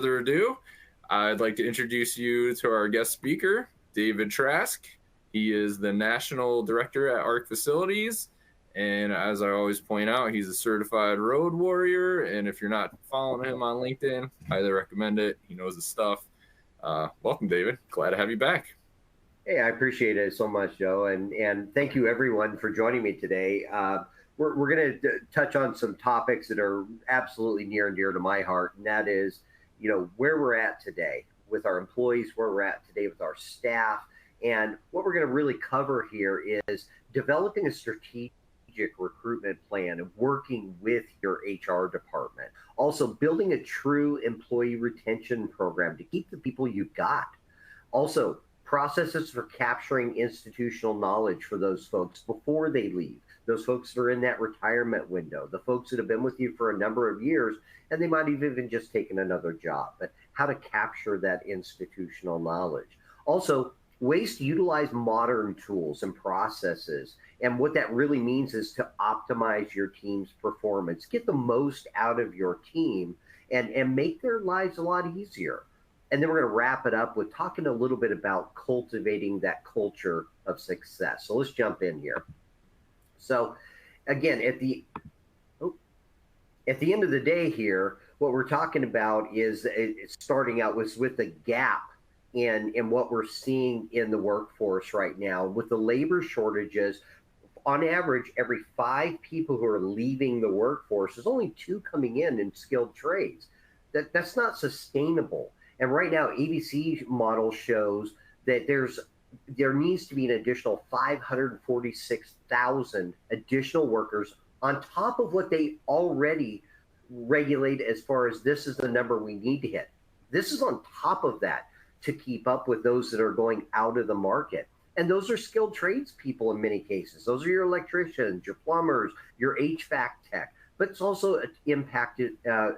further ado, I'd like to introduce you to our guest speaker, David Trask. He is the National Director at ARC Facilities. And as I always point out, he's a certified road warrior. And if you're not following him on LinkedIn, highly recommend it. He knows his stuff. Welcome, David. Glad to have you back. Hey, I appreciate it so much, Joe, and thank you everyone for joining me today. We're going to touch on some topics that are absolutely near and dear to my heart, and that is, where we're at today with our employees, where we're at today with our staff, and what we're going to really cover here is developing a strategic recruitment plan and working with your HR department. Also, building a true employee retention program to keep the people you've got. Also, processes for capturing institutional knowledge for those folks before they leave, those folks that are in that retirement window, the folks that have been with you for a number of years, and they might have even just taken another job, but how to capture that institutional knowledge. Also, ways to utilize modern tools and processes. And what that really means is to optimize your team's performance, get the most out of your team, and make their lives a lot easier. And then we're going to wrap it up with talking a little bit about cultivating that culture of success. So let's jump in here. So again, at the end of the day here, what we're talking about is starting out with the gap in what we're seeing in the workforce right now. With the labor shortages, on average, every 5 people who are leaving the workforce, there's only 2 coming in skilled trades. That's not sustainable. And right now, ABC model shows that there needs to be an additional 546,000 additional workers on top of what they already regulate as far as this is the number we need to hit. This is on top of that to keep up with those that are going out of the market. And those are skilled trades people in many cases. Those are your electricians, your plumbers, your HVAC tech, but it's also impacted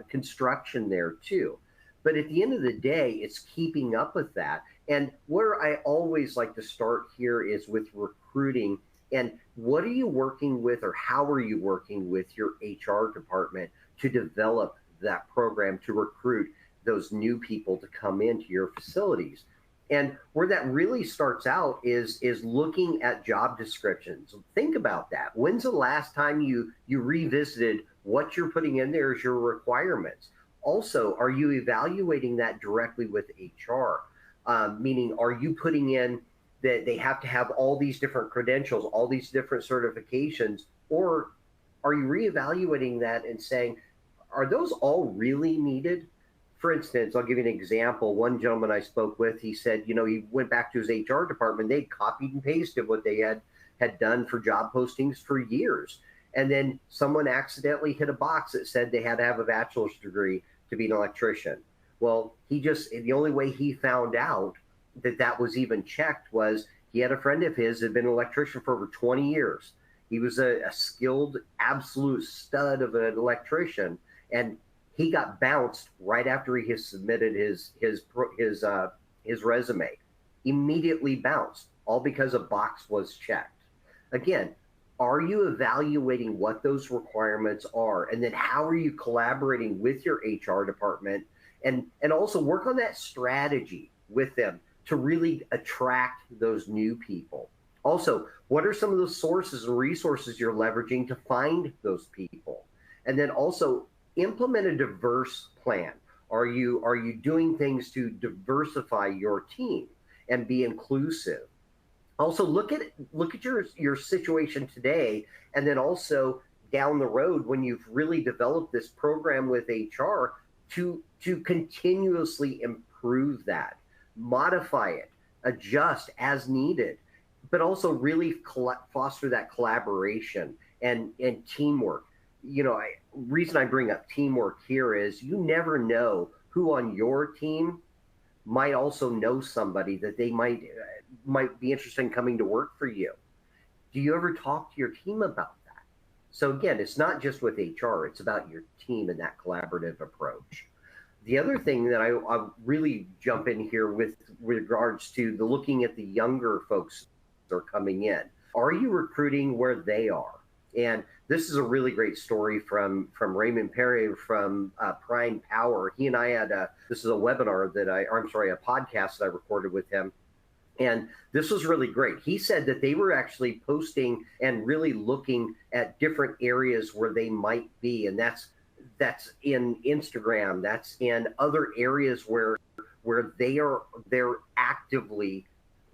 construction there too. But at the end of the day, it's keeping up with that. And where I always like to start here is with recruiting. And what are you working with, or how are you working with your HR department to develop that program to recruit those new people to come into your facilities? And where that really starts out is looking at job descriptions. Think about that. When's the last time you revisited what you're putting in there as your requirements? Also, are you evaluating that directly with HR? Meaning, are you putting in that they have to have all these different credentials, all these different certifications, or are you reevaluating that and saying, are those all really needed? For instance, I'll give you an example. One gentleman I spoke with, he said, he went back to his HR department, they copied and pasted what they had done for job postings for years. And then someone accidentally hit a box that said they had to have a bachelor's degree to be an electrician. Well, the only way he found out that was even checked was he had a friend of his that had been an electrician for over 20 years. He was a skilled, absolute stud of an electrician, and he got bounced right after he had submitted his resume. Immediately bounced, all because a box was checked. Again, are you evaluating what those requirements are? And then how are you collaborating with your HR department and also work on that strategy with them to really attract those new people? Also, what are some of the sources and resources you're leveraging to find those people? And then also implement a diverse plan. Are you doing things to diversify your team and be inclusive? Also, look at your situation today, and then also down the road when you've really developed this program with HR to continuously improve that, modify it, adjust as needed, but also really foster that collaboration and teamwork. Reason I bring up teamwork here is you never know who on your team might also know somebody that they might be interested in coming to work for you. Do you ever talk to your team about that? So again, it's not just with HR, it's about your team and that collaborative approach. The other thing that I really jump in here with regards to looking at the younger folks that are coming in, are you recruiting where they are? And This is a really great story from Raymond Perry from Prime Power. He and I had this is a webinar that a podcast that I recorded with him. And this was really great. He said that they were actually posting and really looking at different areas where they might be. And that's in Instagram. That's in other areas where they're actively,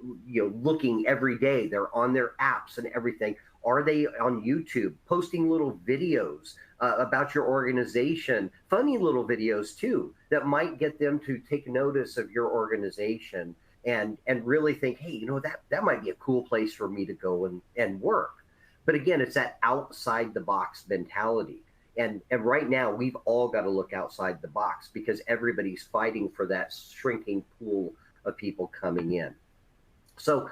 looking every day. They're on their apps and everything. Are they on YouTube posting little videos about your organization, funny little videos too, that might get them to take notice of your organization and really think, hey, that might be a cool place for me to go and work. But again, it's that outside the box mentality. And right now, we've all got to look outside the box because everybody's fighting for that shrinking pool of people coming in. So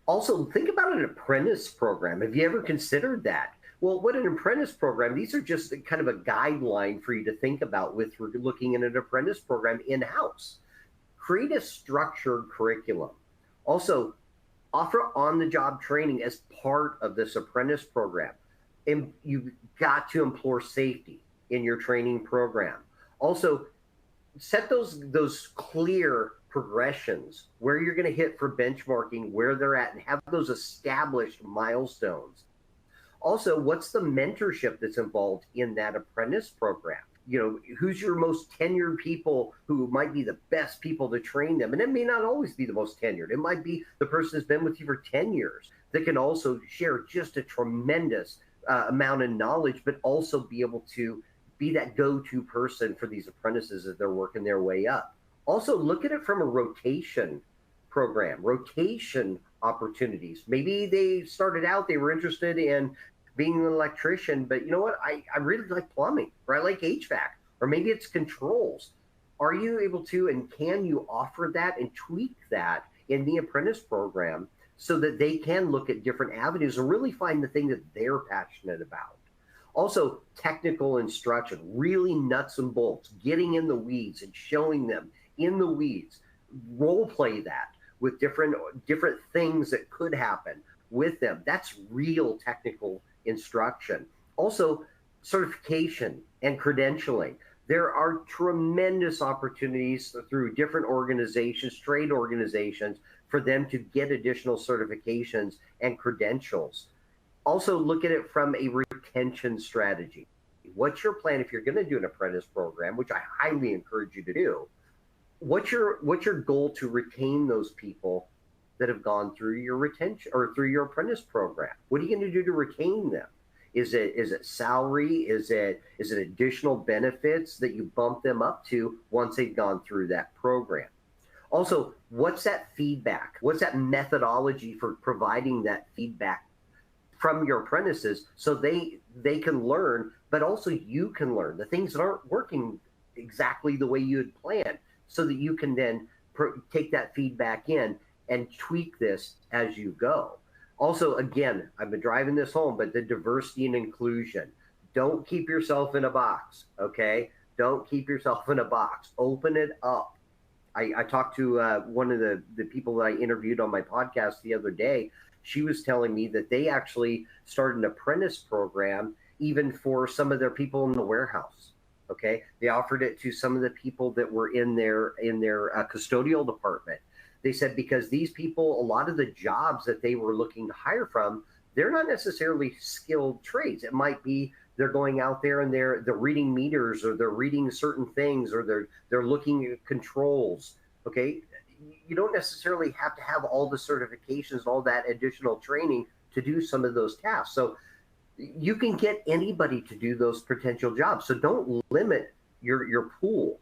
also think about an apprentice program. Have you ever considered that? Well, what an apprentice program, these are just kind of a guideline for you to think about with looking at an apprentice program in-house. Create a structured curriculum. Also, offer on-the-job training as part of this apprentice program. And you've got to employ safety in your training program. Also, set those clear progressions where you're going to hit for benchmarking, where they're at, and have those established milestones. Also, what's the mentorship that's involved in that apprentice program? Who's your most tenured people who might be the best people to train them? And it may not always be the most tenured. It might be the person who's been with you for 10 years that can also share just a tremendous amount of knowledge, but also be able to be that go-to person for these apprentices as they're working their way up. Also, look at it from a rotation program, rotation opportunities. Maybe they started out, they were interested in being an electrician, but you know what? I really like plumbing, or I like HVAC, or maybe it's controls. Are you able to, and can you offer that and tweak that in the apprentice program so that they can look at different avenues and really find the thing that they're passionate about? Also, technical instruction, really nuts and bolts, getting in the weeds and showing them in the weeds. Role play that with different things that could happen with them. That's real technical instruction. Also, certification and credentialing. There are tremendous opportunities through different organizations, trade organizations, for them to get additional certifications and credentials. Also, look at it from a retention strategy. What's your plan if you're going to do an apprentice program, which I highly encourage you to do? What's your goal to retain those people that have gone through your retention or through your apprentice program? What are you going to do to retain them? Is it salary? Is it additional benefits that you bump them up to once they've gone through that program? Also, what's that feedback? What's that methodology for providing that feedback from your apprentices so they can learn, but also you can learn the things that aren't working exactly the way you had planned, so that you can then take that feedback in and tweak this as you go. Also, again, I've been driving this home, but the diversity and inclusion. Don't keep yourself in a box, okay? Don't keep yourself in a box. Open it up. I talked to one of the people that I interviewed on my podcast the other day. She was telling me that they actually started an apprentice program even for some of their people in the warehouse. Okay, they offered it to some of the people that were in their custodial department. They said because these people, a lot of the jobs that they were looking to hire from, they're not necessarily skilled trades. It might be they're going out there and they're reading meters, or they're reading certain things, or they're looking at controls. Okay, you don't necessarily have to have all the certifications, all that additional training to do some of those tasks. So you can get anybody to do those potential jobs. So don't limit your pool,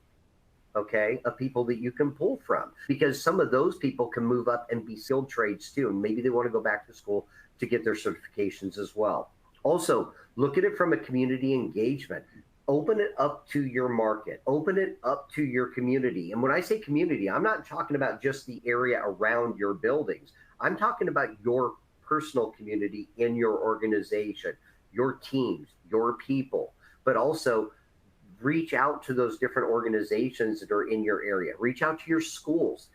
okay, of people that you can pull from, because some of those people can move up and be skilled trades too. And maybe they want to go back to school to get their certifications as well. Also, look at it from a community engagement. Open it up to your market. Open it up to your community. And when I say community, I'm not talking about just the area around your buildings. I'm talking about your personal community in your organization, your teams, your people, but also reach out to those different organizations that are in your area. Reach out to your schools.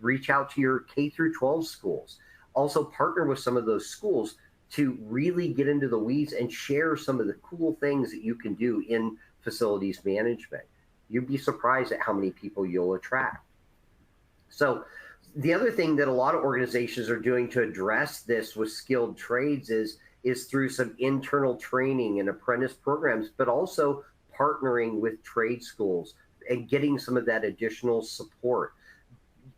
Reach out to your K through 12 schools. Also partner with some of those schools to really get into the weeds and share some of the cool things that you can do in facilities management. You'd be surprised at how many people you'll attract. So the other thing that a lot of organizations are doing to address this with skilled trades is through some internal training and apprentice programs, but also partnering with trade schools and getting some of that additional support.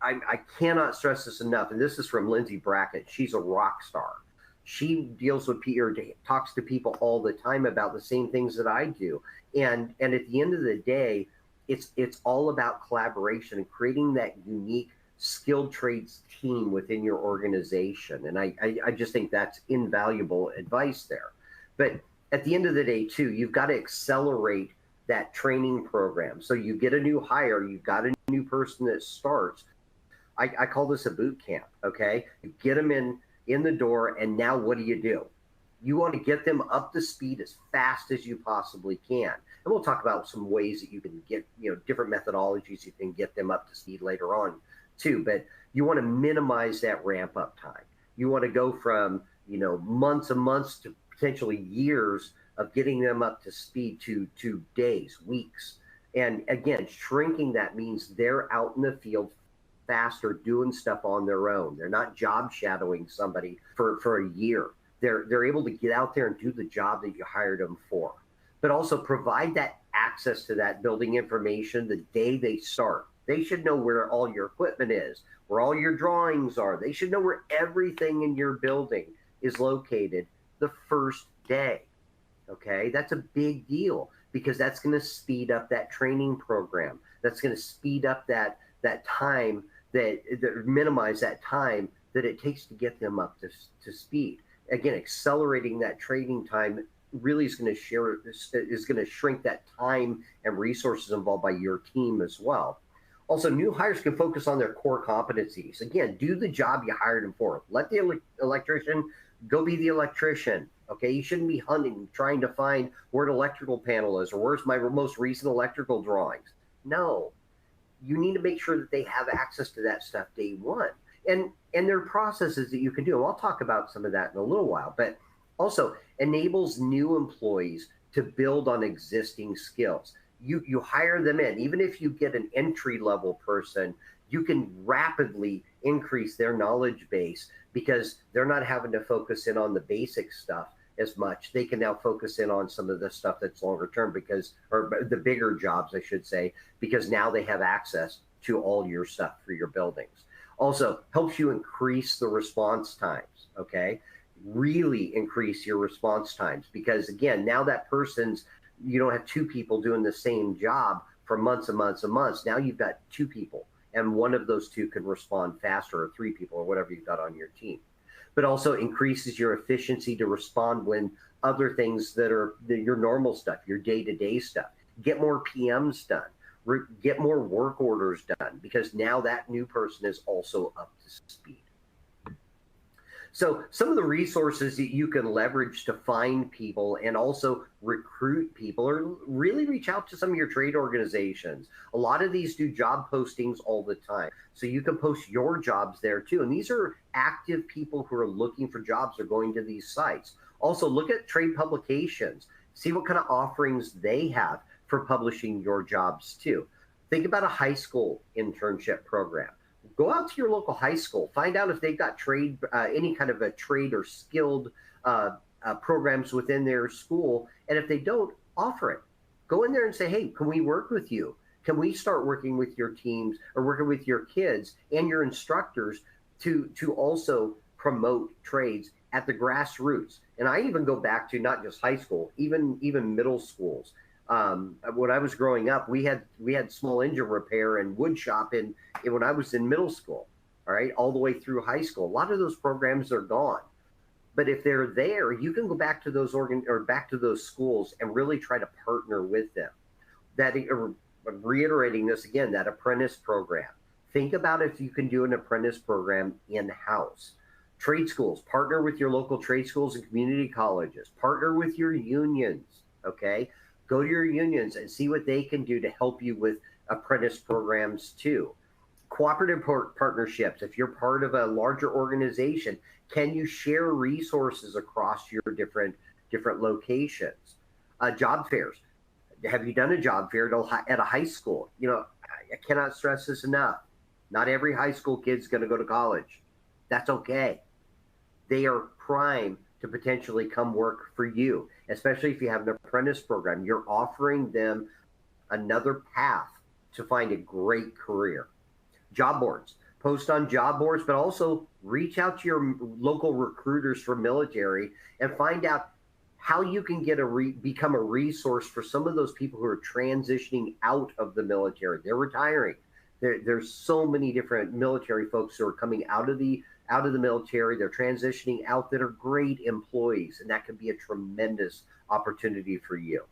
I cannot stress this enough, and this is from Lindsay Brackett. She's a rock star. She deals with people, talks to people all the time about the same things that I do. And at the end of the day, it's all about collaboration and creating that unique skilled trades team within your organization. And I just think that's invaluable advice there. But at the end of the day, too, you've got to accelerate that training program. So you get a new hire, you've got a new person that starts. I call this a boot camp, okay? You get them in the door, and now what do? You want to get them up to speed as fast as you possibly can. And we'll talk about some ways that you can get, different methodologies you can get them up to speed later on too. But you want to minimize that ramp up time. You want to go from, months and months to potentially years of getting them up to speed to days, weeks. And again, shrinking that means they're out in the field faster doing stuff on their own. They're not job shadowing somebody for a year. They're able to get out there and do the job that you hired them for, but also provide that access to that building information the day they start. They should know where all your equipment is, where all your drawings are. They should know where everything in your building is located the first day. Okay, that's a big deal because that's going to speed up that training program. That's going to speed up that time, that minimize that time that it takes to get them up to speed. Again, accelerating that training time really is going to shrink that time and resources involved by your team as well. Also, new hires can focus on their core competencies. Again, do the job you hired them for. Let the electrician go be the electrician. Okay, you shouldn't be hunting, trying to find where an electrical panel is or where's my most recent electrical drawings. No, you need to make sure that they have access to that stuff day one. And there are processes that you can do. And I'll talk about some of that in a little while, but also enables new employees to build on existing skills. You hire them in. Even if you get an entry-level person, you can rapidly increase their knowledge base because they're not having to focus in on the basic stuff as much. They can now focus in on some of the stuff that's longer term or the bigger jobs, I should say, because now they have access to all your stuff for your buildings. Also helps you increase the response times, okay? Really increase your response times because again, now that you don't have two people doing the same job for months and months and months. Now you've got two people and one of those two can respond faster, or three people, or whatever you've got on your team. But also increases your efficiency to respond when other things that are your normal stuff, your day-to-day stuff. Get more PMs done, get more work orders done, because now that new person is also up to speed. So some of the resources that you can leverage to find people and also recruit people, or really reach out to some of your trade organizations. A lot of these do job postings all the time. So you can post your jobs there too. And these are active people who are looking for jobs or going to these sites. Also look at trade publications, see what kind of offerings they have for publishing your jobs too. Think about a high school internship program. Go out to your local high school, find out if they've got trade, any kind of a trade or skilled programs within their school. And if they don't, offer it. Go in there and say, hey, can we work with you? Can we start working with your teams or working with your kids and your instructors to also promote trades at the grassroots? And I even go back to not just high school, even middle schools. When I was growing up, we had small engine repair and wood shop when I was in middle school, all right, all the way through high school. A lot of those programs are gone, but if they're there, you can go back to those back to those schools and really try to partner with them. That reiterating this again, that apprentice program. Think about if you can do an apprentice program in-house. Trade schools, partner with your local trade schools and community colleges. Partner with your unions, okay? Go to your unions and see what they can do to help you with apprentice programs too. Cooperative partnerships. If you're part of a larger organization, can you share resources across your different locations? Job fairs. Have you done a job fair at a high school? You know, I cannot stress this enough. Not every high school kid's going to go to college. That's okay. They are prime to potentially come work for you, especially if you have an apprentice program. You're offering them another path to find a great career. Job boards. Post on job boards, but also reach out to your local recruiters for military and find out how you can become a resource for some of those people who are transitioning out of the military. They're retiring. There's so many different military folks who are coming out of the military. They're transitioning out that are great employees, and that could be a tremendous opportunity for you.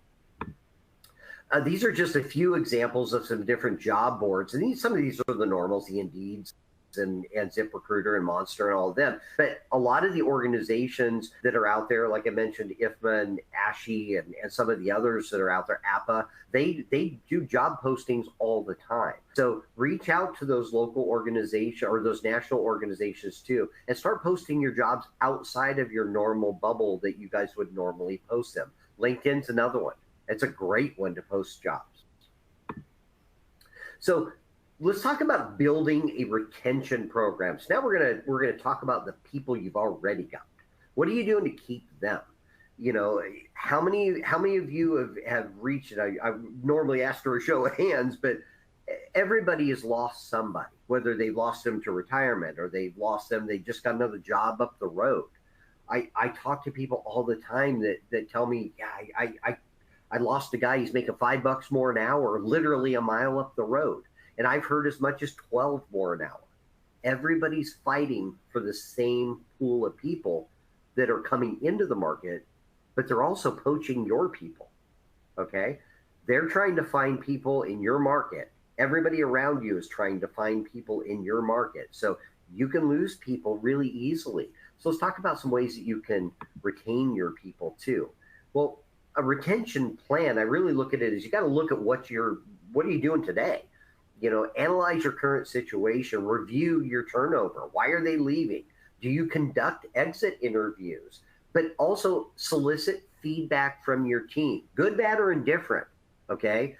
These are just a few examples of some different job boards, and some of these are the normals, the Indeeds and ZipRecruiter and Monster and all of them. But a lot of the organizations that are out there, like I mentioned, IFMA and ASHI and some of the others that are out there, APA, they do job postings all the time. So reach out to those local organizations or those national organizations too, and start posting your jobs outside of your normal bubble that you guys would normally post them. LinkedIn's another one. It's a great one to post jobs. So let's talk about building a retention program. So now we're gonna talk about the people you've already got. What are you doing to keep them? You know, how many of you have reached it? I normally ask for a show of hands, but everybody has lost somebody, whether they've lost them to retirement or they've lost them, they just got another job up the road. I talk to people all the time that tell me, yeah, I lost a guy, he's making $5 more an hour, literally a mile up the road. And I've heard as much as 12 more an hour. Everybody's fighting for the same pool of people that are coming into the market, but they're also poaching your people, okay? They're trying to find people in your market. Everybody around you is trying to find people in your market. So you can lose people really easily. So let's talk about some ways that you can retain your people too. Well, a retention plan, I really look at it as you got to look at what are you doing today? You know, analyze your current situation, review your turnover. Why are they leaving? Do you conduct exit interviews? But also solicit feedback from your team, good, bad, or indifferent. Okay.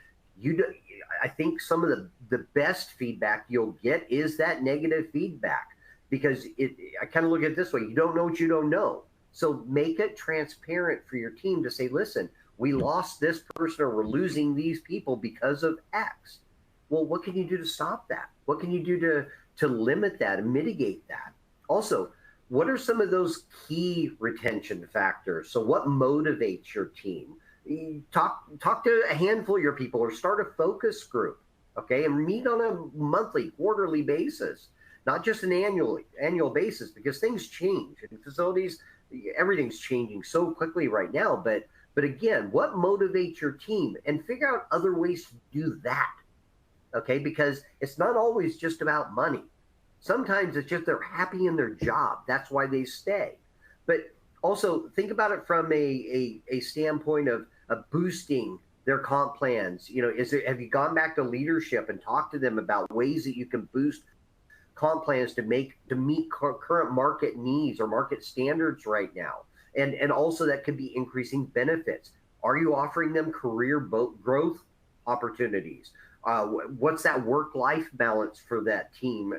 I think some of the best feedback you'll get is that negative feedback, because I kind of look at it this way. You don't know what you don't know. So make it transparent for your team to say, listen, we lost this person or we're losing these people because of X. Well, what can you do to stop that? What can you do to limit that and mitigate that? Also, what are some of those key retention factors? So what motivates your team? Talk to a handful of your people or start a focus group, okay? And meet on a monthly, quarterly basis, not just an annual basis, because things change in facilities. Everything's changing so quickly right now. But again, what motivates your team? And figure out other ways to do that, okay? Because it's not always just about money. Sometimes it's just they're happy in their job. That's why they stay. But also think about it from a standpoint of boosting their comp plans. You know, have you gone back to leadership and talked to them about ways that you can boost comp plans to meet current market needs or market standards right now? And also that could be increasing benefits. Are you offering them career growth opportunities? What's that work-life balance for that team,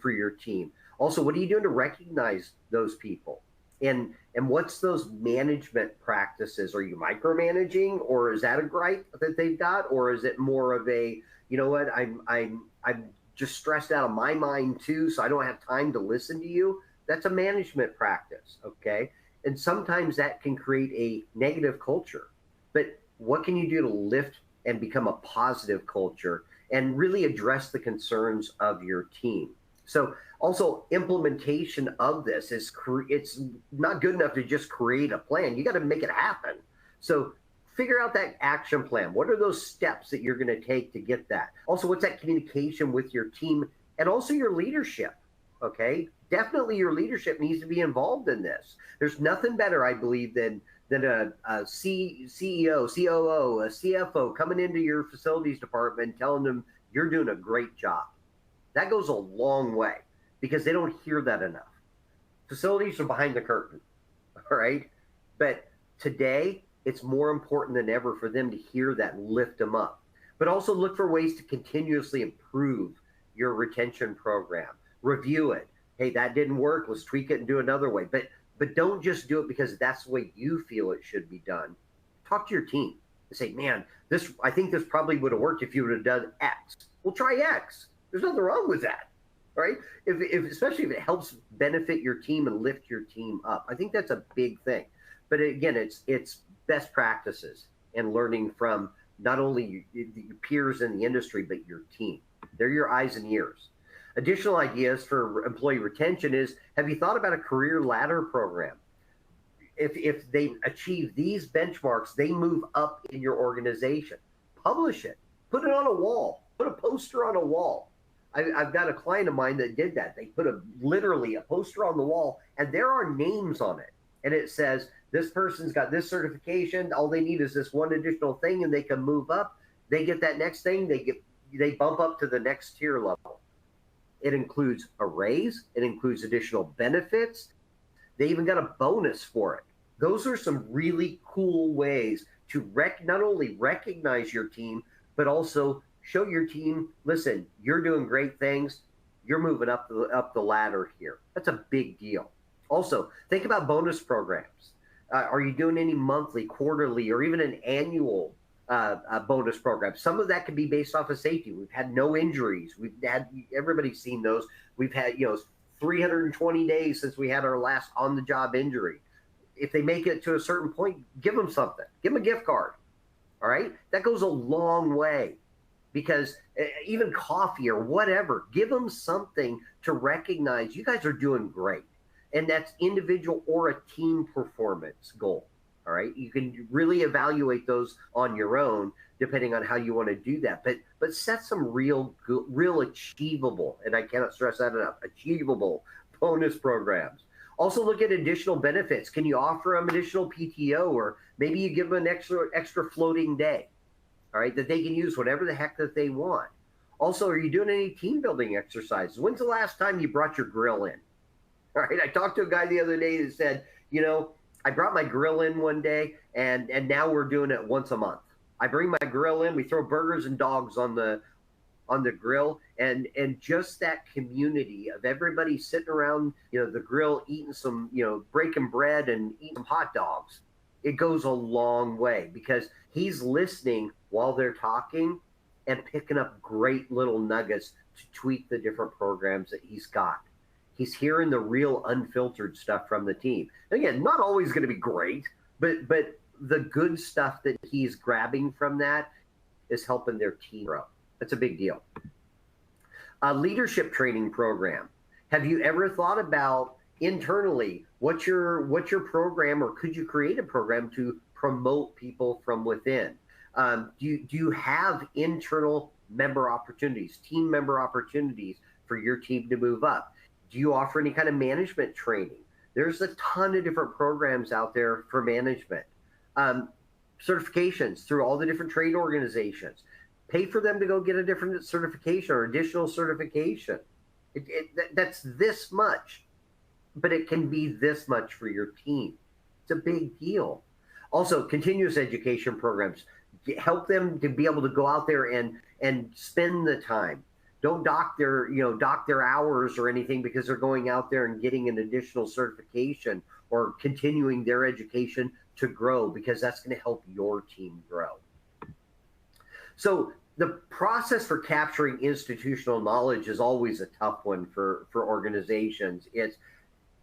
for your team? Also, what are you doing to recognize those people? And what's those management practices? Are you micromanaging, or is that a gripe that they've got, or is it more of a, you know what, I'm just stressed out of my mind too, so I don't have time to listen to you? That's a management practice, okay? And sometimes that can create a negative culture. But what can you do to lift and become a positive culture and really address the concerns of your team? So also implementation of this is, it's not good enough to just create a plan. You got to make it happen. So figure out that action plan. What are those steps that you're going to take to get that? Also, what's that communication with your team and also your leadership? Okay, definitely your leadership needs to be involved in this. There's nothing better, I believe, than a CEO, COO, a CFO coming into your facilities department and telling them you're doing a great job. That goes a long way because they don't hear that enough. Facilities are behind the curtain, all right? But today, it's more important than ever for them to hear that and lift them up. But also look for ways to continuously improve your retention program. Review it. Hey, that didn't work. Let's tweak it and do another way. But don't just do it because that's the way you feel it should be done. Talk to your team and say, man, I think this probably would have worked if you would have done X. Well, try X. There's nothing wrong with that, right? Especially if it helps benefit your team and lift your team up. I think that's a big thing. But again, it's best practices and learning from not only your peers in the industry, but your team. They're your eyes and ears. Additional ideas for employee retention is, have you thought about a career ladder program? If they achieve these benchmarks, they move up in your organization. Publish it. Put it on a wall. Put a poster on a wall. I've got a client of mine that did that. They put literally a poster on the wall, and there are names on it. And it says, this person's got this certification. All they need is this one additional thing, and they can move up. They get that next thing. They bump up to the next tier level. It includes a raise. It includes additional benefits. They even got a bonus for it. Those are some really cool ways to not only recognize your team, but also show your team, listen, you're doing great things. You're moving up the ladder here. That's a big deal. Also, think about bonus programs. Are you doing any monthly, quarterly, or even an annual bonus program? Some of that can be based off of safety. We've had no injuries. Everybody's seen those. We've had 320 days since we had our last on-the-job injury. If they make it to a certain point, give them something. Give them a gift card. All right, that goes a long way. Because even coffee or whatever, give them something to recognize you guys are doing great. And that's individual or a team performance goal. All right. You can really evaluate those on your own, depending on how you want to do that. But set some real achievable, and I cannot stress that enough, achievable bonus programs. Also look at additional benefits. Can you offer them additional PTO, or maybe you give them an extra floating day? All right, that they can use whatever the heck that they want. Also, are you doing any team building exercises? When's the last time you brought your grill in? All right, I talked to a guy the other day that said, I brought my grill in one day, and now we're doing it once a month. I bring my grill in, we throw burgers and dogs on the grill, and just that community of everybody sitting around, the grill, eating some, breaking bread and eating some hot dogs. It goes a long way because he's listening while they're talking and picking up great little nuggets to tweak the different programs that he's got. He's hearing the real unfiltered stuff from the team. And again, not always going to be great, but the good stuff that he's grabbing from that is helping their team grow. That's a big deal. A leadership training program. Have you ever thought about internally what's your program, or could you create a program to promote people from within? Do you have internal member opportunities, team member opportunities for your team to move up? Do you offer any kind of management training? There's a ton of different programs out there for management. Certifications through all the different trade organizations. Pay for them to go get a different certification or additional certification. That's this much, but it can be this much for your team. It's a big deal. Also, continuous education programs. Help them to be able to go out there and spend the time. Don't dock their hours or anything because they're going out there and getting an additional certification or continuing their education to grow, because that's going to help your team grow. So the process for capturing institutional knowledge is always a tough one for organizations.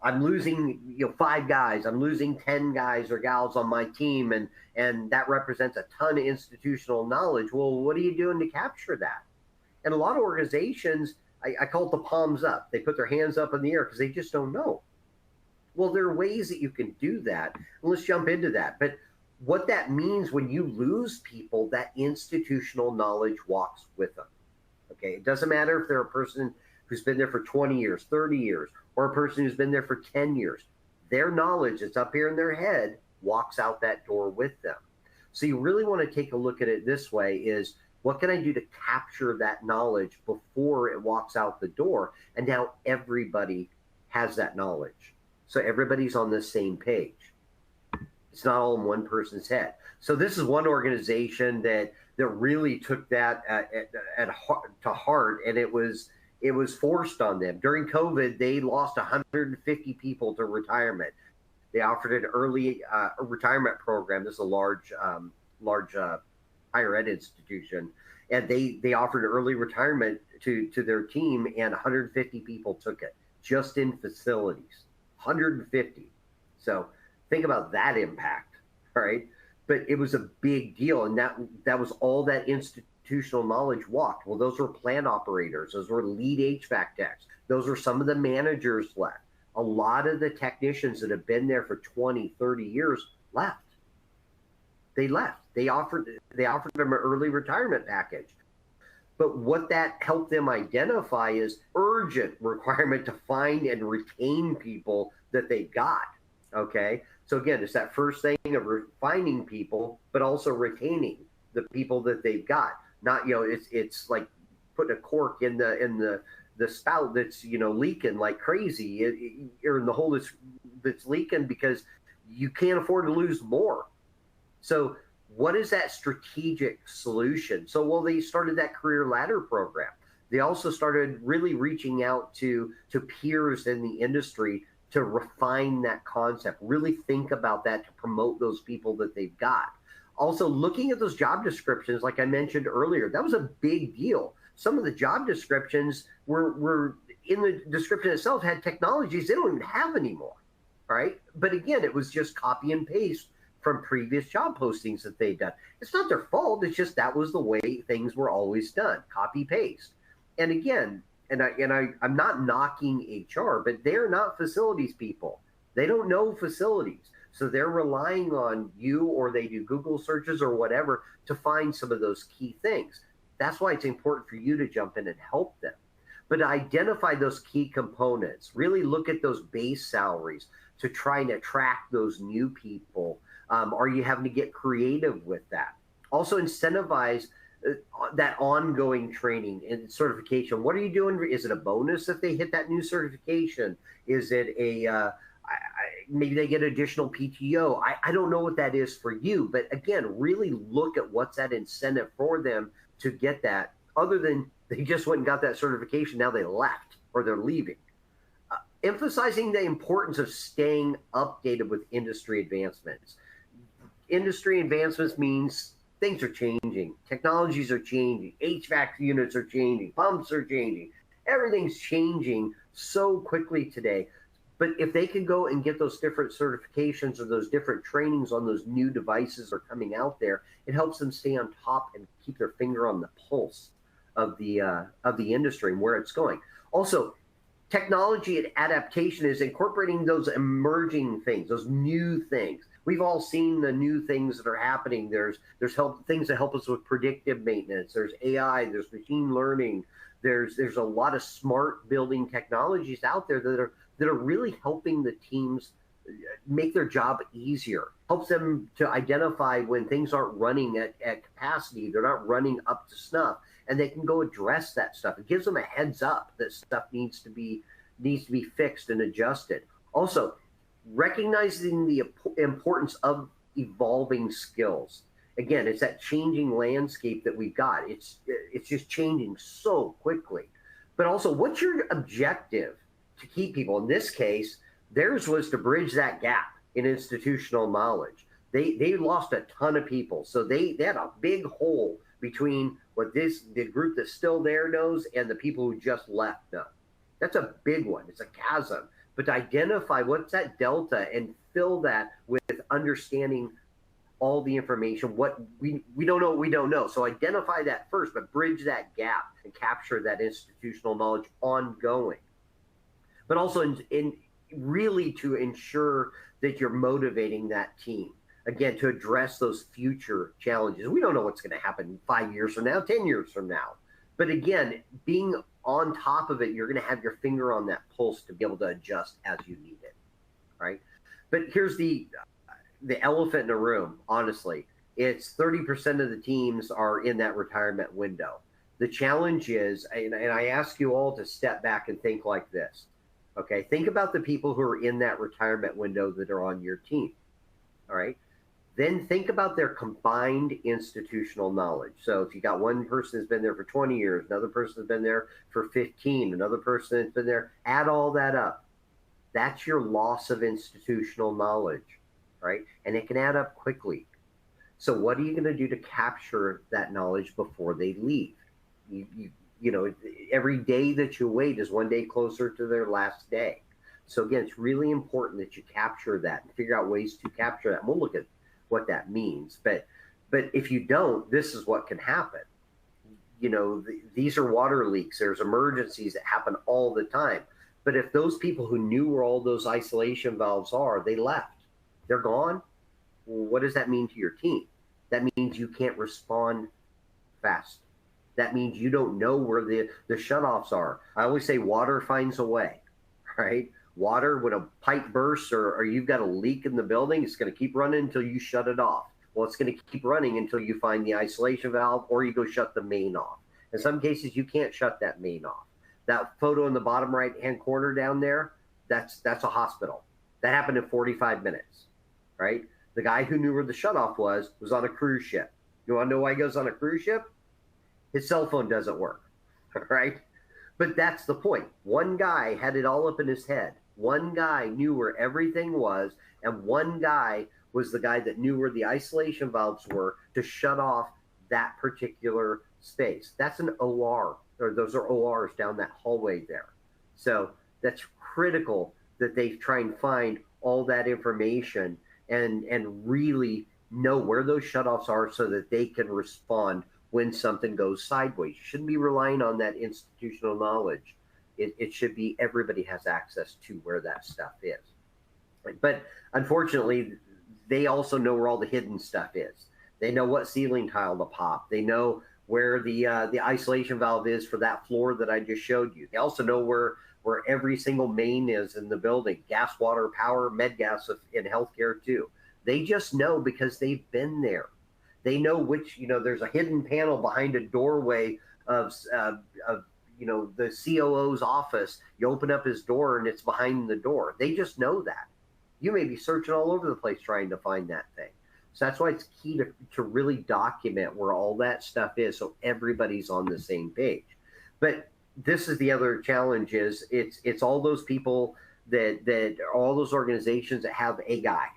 I'm losing 5 guys, I'm losing 10 guys or gals on my team, and that represents a ton of institutional knowledge. Well, what are you doing to capture that? And a lot of organizations, I call it the palms up. They put their hands up in the air because they just don't know. Well, there are ways that you can do that. And let's jump into that. But what that means when you lose people, that institutional knowledge walks with them. Okay, it doesn't matter if they're a person who's been there for 20 years, 30 years, or a person who's been there for 10 years. Their knowledge that's up here in their head walks out that door with them. So you really want to take a look at it this way is, What can I do to capture that knowledge before it walks out the door? And now everybody has that knowledge. So everybody's on the same page. It's not all in one person's head. So this is one organization that really took that to heart, and it was forced on them. During COVID, they lost 150 people to retirement. They offered an early retirement program. This is a large higher ed institution, and they offered early retirement to their team, and 150 people took it just in facilities. 150. So think about that impact, right? But it was a big deal, and that was all that institutional knowledge walked. Well, those were plant operators, those were lead HVAC techs, those were some of the managers left. A lot of the technicians that have been there for 20, 30 years left. They left. They offered them an early retirement package. But what that helped them identify is urgent requirement to find and retain people that they got. Okay. So again, it's that first thing of finding people, but also retaining the people that they've got. Not, it's like putting a cork in the spout that's, leaking like crazy, or in the hole that's leaking, because you can't afford to lose more. So what is that strategic solution? So, well, they started that career ladder program. They also started really reaching out to peers in the industry to refine that concept, really think about that, to promote those people that they've got. Also, looking at those job descriptions, like I mentioned earlier, that was a big deal. Some of the job descriptions were in the description itself had technologies they don't even have anymore, right? But again, it was just copy and paste from previous job postings that they'd done. It's not their fault. It's just that was the way things were always done, copy paste. And again, I'm not knocking HR, but they're not facilities people. They don't know facilities. So they're relying on you, or they do Google searches or whatever to find some of those key things. That's why it's important for you to jump in and help them. But to identify those key components, really look at those base salaries to try and attract those new people. Are you having to get creative with that? Also incentivize that ongoing training and certification. What are you doing? Is it a bonus if they hit that new certification? Is it maybe they get additional PTO? I don't know what that is for you, but again, really look at what's that incentive for them to get that, other than they just went and got that certification, now they left or they're leaving. Emphasizing the importance of staying updated with industry advancements. Industry advancements means things are changing. Technologies are changing. HVAC units are changing. Pumps are changing. Everything's changing so quickly today. But if they can go and get those different certifications or those different trainings on those new devices that are coming out there, it helps them stay on top and keep their finger on the pulse of the industry and where it's going. Also, technology and adaptation is incorporating those emerging things, those new things. We've all seen the new things that are happening. There's things that help us with predictive maintenance. There's AI. There's machine learning. There's a lot of smart building technologies out there that are really helping the teams make their job easier. Helps them to identify when things aren't running at capacity. They're not running up to snuff, and they can go address that stuff. It gives them a heads up that stuff needs to be fixed and adjusted. Also, recognizing the importance of evolving skills. Again, it's that changing landscape that we've got. It's just changing so quickly. But also, what's your objective to keep people? In this case, theirs was to bridge that gap in institutional knowledge. They lost a ton of people. So they had a big hole between what the group that's still there knows and the people who just left know. That's a big one. It's a chasm. But to identify what's that delta and fill that with understanding all the information, what we don't know, we don't know. So identify that first, but bridge that gap and capture that institutional knowledge ongoing. But also in really to ensure that you're motivating that team, again, to address those future challenges. We don't know what's going to happen 5 years from now, 10 years from now. But again, being on top of it, you're going to have your finger on that pulse to be able to adjust as you need it, right? But here's the elephant in the room, honestly. it's 30% of the teams are in that retirement window. The challenge is, and I ask you all to step back and think like this. Okay, think about the people who are in that retirement window that are on your team. All right. Then think about their combined institutional knowledge. So if you got one person that's been there for 20 years, another person has been there for 15, another person that's been there, add all that up. That's your loss of institutional knowledge, right? And it can add up quickly. So what are you going to do to capture that knowledge before they leave? You know, every day that you wait is one day closer to their last day. So again, it's really important that you capture that and figure out ways to capture that. And we'll look at what that means. But if you don't, this is what can happen. You know, these are water leaks. There's emergencies that happen all the time. But if those people who knew where all those isolation valves are, they left, they're gone. Well, what does that mean to your team? That means you can't respond fast. That means you don't know where the shutoffs are. I always say water finds a way, right? Water, when a pipe bursts or you've got a leak in the building, it's going to keep running until you shut it off. Well, it's going to keep running until you find the isolation valve or you go shut the main off. In some cases, you can't shut that main off. That photo in the bottom right-hand corner down there, that's a hospital. That happened in 45 minutes, right? The guy who knew where the shutoff was on a cruise ship. You want to know why he goes on a cruise ship? His cell phone doesn't work, right? But that's the point. One guy had it all up in his head. One guy knew where everything was, and one guy was the guy that knew where the isolation valves were to shut off that particular space. That's an OR, or those are ORs down that hallway there. So that's critical that they try and find all that information and really know where those shutoffs are so that they can respond when something goes sideways. You shouldn't be relying on that institutional knowledge. It should be everybody has access to where that stuff is. But unfortunately, they also know where all the hidden stuff is. They know what ceiling tile to pop. They know where the isolation valve is for that floor that I just showed you. They also know where every single main is in the building, gas, water, power, med gas in healthcare too. They just know because they've been there. They know which, there's a hidden panel behind a doorway of the COO's office. You open up his door and it's behind the door. They just know that. You may be searching all over the place trying to find that thing. So that's why it's key to really document where all that stuff is so everybody's on the same page. But this is the other challenge is it's all those people that all those organizations that have a guy,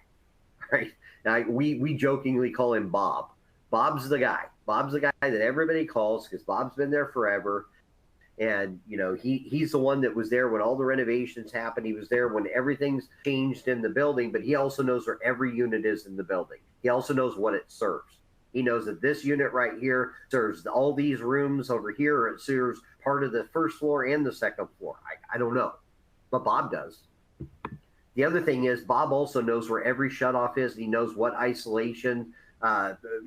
right? Now, we jokingly call him Bob. Bob's the guy. Bob's the guy that everybody calls because Bob's been there forever. And, he's the one that was there when all the renovations happened. He was there when everything's changed in the building, but he also knows where every unit is in the building. He also knows what it serves. He knows that this unit right here serves all these rooms over here, or it serves part of the first floor and the second floor. I don't know, but Bob does. The other thing is Bob also knows where every shutoff is. He knows what isolation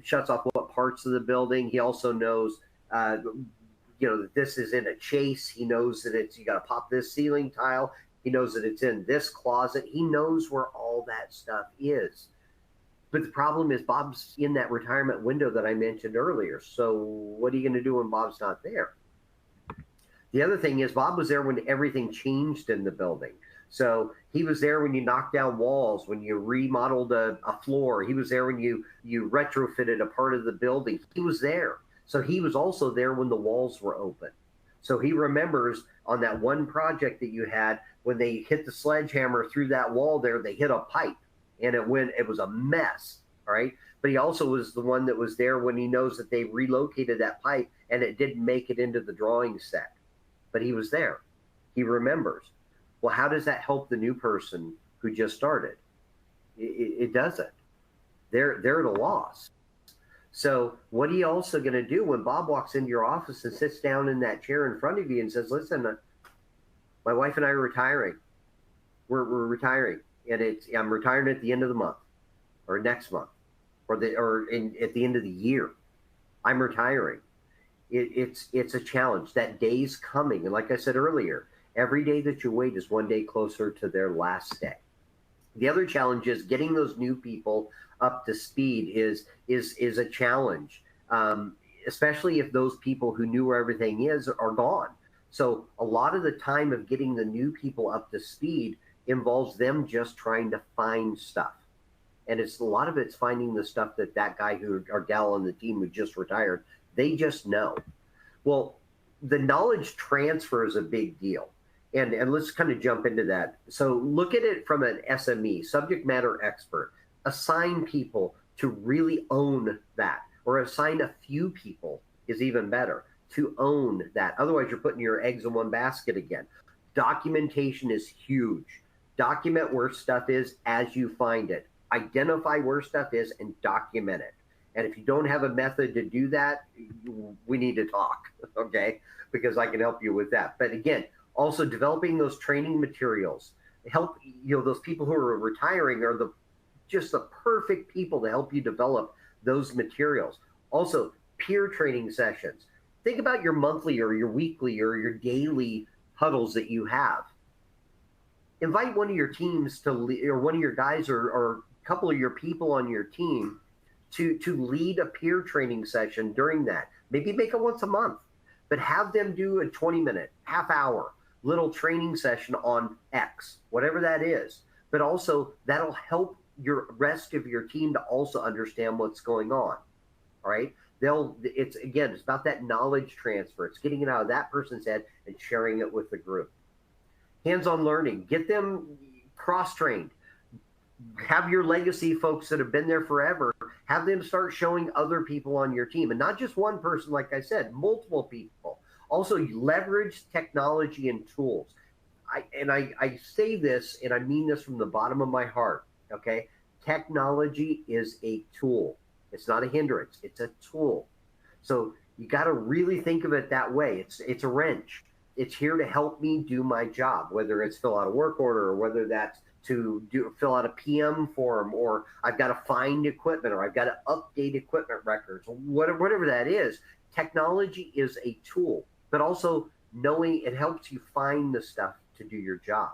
shuts off what parts of the building. He also knows, that this is in a chase. He knows that you got to pop this ceiling tile. He knows that it's in this closet. He knows where all that stuff is. But the problem is Bob's in that retirement window that I mentioned earlier. So what are you going to do when Bob's not there? The other thing is Bob was there when everything changed in the building. So he was there when you knocked down walls, when you remodeled a floor. He was there when you retrofitted a part of the building. He was there. So he was also there when the walls were open. So he remembers on that one project that you had, when they hit the sledgehammer through that wall there, they hit a pipe and it was a mess, all right? But he also was the one that was there when he knows that they relocated that pipe and it didn't make it into the drawing set. But he was there. He remembers. Well, how does that help the new person who just started? It doesn't. They're at a loss. So what are you also going to do when Bob walks into your office and sits down in that chair in front of you and says, listen, my wife and I are retiring. We're retiring. And I'm retiring at the end of the month or next month at the end of the year. I'm retiring. It's a challenge. That day's coming. And like I said earlier, every day that you wait is one day closer to their last day. The other challenge is getting those new people up to speed is a challenge, especially if those people who knew where everything is are gone. So a lot of the time of getting the new people up to speed involves them just trying to find stuff. And it's a lot of it's finding the stuff that guy who or gal on the team who just retired, they just know. Well, the knowledge transfer is a big deal. And let's kind of jump into that. So look at it from an SME, subject matter expert. Assign people to really own that, or assign a few people is even better to own that. Otherwise, you're putting your eggs in one basket again. Documentation is huge. Document where stuff is as you find it. Identify where stuff is and document it. And if you don't have a method to do that, we need to talk, okay? Because I can help you with that. But again, also developing those training materials help, those people who are retiring are just the perfect people to help you develop those materials. Also, peer training sessions. Think about your monthly or your weekly or your daily huddles that you have. Invite one of your teams to or one of your guys or a couple of your people on your team to lead a peer training session during that. Maybe make it once a month, but have them do a 20-minute, half-hour little training session on X, whatever that is. But also that'll help your rest of your team to also understand what's going on. All right. It's about that knowledge transfer. It's getting it out of that person's head and sharing it with the group. Hands-on learning, get them cross-trained. Have your legacy folks that have been there forever, have them start showing other people on your team, and not just one person, like I said, multiple people. Also, leverage technology and tools. I say this, and I mean this from the bottom of my heart, okay? Technology is a tool. It's not a hindrance. It's a tool. So you got to really think of it that way. It's a wrench. It's here to help me do my job, whether it's fill out a work order or whether that's to fill out a PM form, or I've got to find equipment, or I've got to update equipment records, whatever that is. Technology is a tool, but also knowing it helps you find the stuff to do your job.